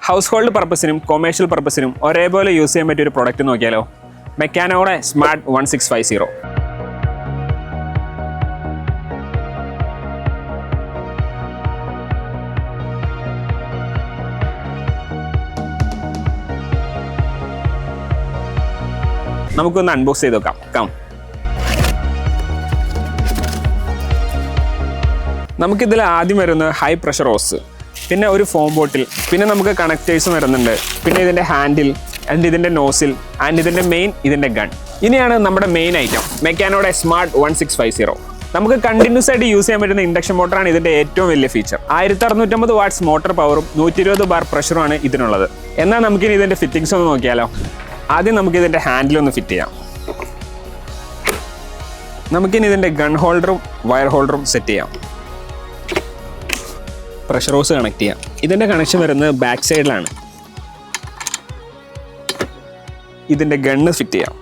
House hold പർപ്പസിനും commercial പർപ്പസിനും ഒരേപോലെ use ചെയ്യാൻ പറ്റിയ ഒരു പ്രൊഡക്റ്റ് നോക്കിയാലോ. മെക്കാനോയുടെ സ്മാർട്ട് 1650. നമുക്കൊന്ന് അൺബോക്സ് ചെയ്ത് നോക്കാം. കം. നമുക്കിതിൽ ആദ്യം വരുന്നത് ഹൈ പ്രഷർ ഹോസ്, പിന്നെ ഒരു ഫോം ബോട്ടിൽ, പിന്നെ നമുക്ക് കണക്റ്റേഴ്സും വരുന്നുണ്ട്, പിന്നെ ഇതിൻ്റെ ഹാൻഡിൽ ആൻഡ് ഇതിൻ്റെ നോസിൽ ആൻഡ് ഇതിൻ്റെ മെയിൻ ഇതിൻ്റെ ഗൺ. ഇനിയാണ് നമ്മുടെ മെയിൻ ഐറ്റം മെക്കാനോയുടെ സ്മാർട്ട് 1650. നമുക്ക് കണ്ടിന്യൂസ് ആയിട്ട് യൂസ് ചെയ്യാൻ പറ്റുന്ന ഇൻഡക്ഷൻ മോട്ടറാണ് ഇതിൻ്റെ ഏറ്റവും വലിയ ഫീച്ചർ. 1650 വാട്ട്സ് മോട്ടർ പവറും 120 ബാർ പ്രഷറുമാണ് ഇതിനുള്ളത്. എന്നാൽ നമുക്കിനി ഇതിൻ്റെ ഫിറ്റിങ്സ് ഒന്ന് നോക്കിയാലോ. ആദ്യം നമുക്ക് ഇതിൻ്റെ ഹാൻഡിലൊന്ന് ഫിറ്റ് ചെയ്യാം. നമുക്കിനി ഇതിൻ്റെ ഗൺ ഹോൾഡറും വയർ ഹോൾഡറും സെറ്റ് ചെയ്യാം. പ്രഷർ ഹോസ് കണക്ട് ചെയ്യാം. ഇതിൻ്റെ കണക്ഷൻ വരുന്നത് ബാക്ക് സൈഡിലാണ്. ഇതിൻ്റെ ഗണ്ണ് ഫിറ്റ് ചെയ്യാം.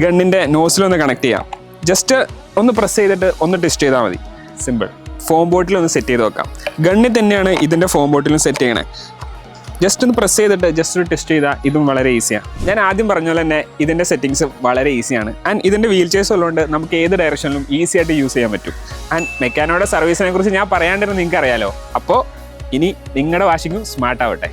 ഗണ്ണിൻ്റെ നോസിലൊന്ന് കണക്ട് ചെയ്യാം. ജസ്റ്റ് ഒന്ന് പ്രസ് ചെയ്തിട്ട് ഒന്ന് ടെസ്റ്റ് ചെയ്താൽ മതി. സിമ്പിൾ. ഫോം ബോട്ടിൽ ഒന്ന് സെറ്റ് ചെയ്ത് വെക്കാം. ഗണ്ണിൽ തന്നെയാണ് ഇതിൻ്റെ ഫോം ബോട്ടിലും സെറ്റ് ചെയ്യണേ. ജസ്റ്റ് ഒന്ന് പ്രസ് ചെയ്തിട്ട് ജസ്റ്റ് ഒരു ടെസ്റ്റ് ചെയ്താൽ ഇതും വളരെ ഈസിയാണ്. ഞാൻ ആദ്യം പറഞ്ഞ പോലെ തന്നെ ഇതിൻ്റെ സെറ്റിങ്സ് വളരെ ഈസിയാണ്. ആൻഡ് ഇതിൻ്റെ വീൽ ചെയർസ് ഉള്ളതുകൊണ്ട് നമുക്ക് ഏത് ഡയറക്ഷനിലും ഈസി ആയിട്ട് യൂസ് ചെയ്യാൻ പറ്റും. ആൻഡ് മെക്കാനോയുടെ സർവീസിനെ കുറിച്ച് ഞാൻ പറയാണ്ടിരുന്നത് നിങ്ങൾക്ക് അറിയാലോ. അപ്പോൾ ഇനി നിങ്ങളുടെ വാഷിങ്ങും സ്മാർട്ട് ആവട്ടെ.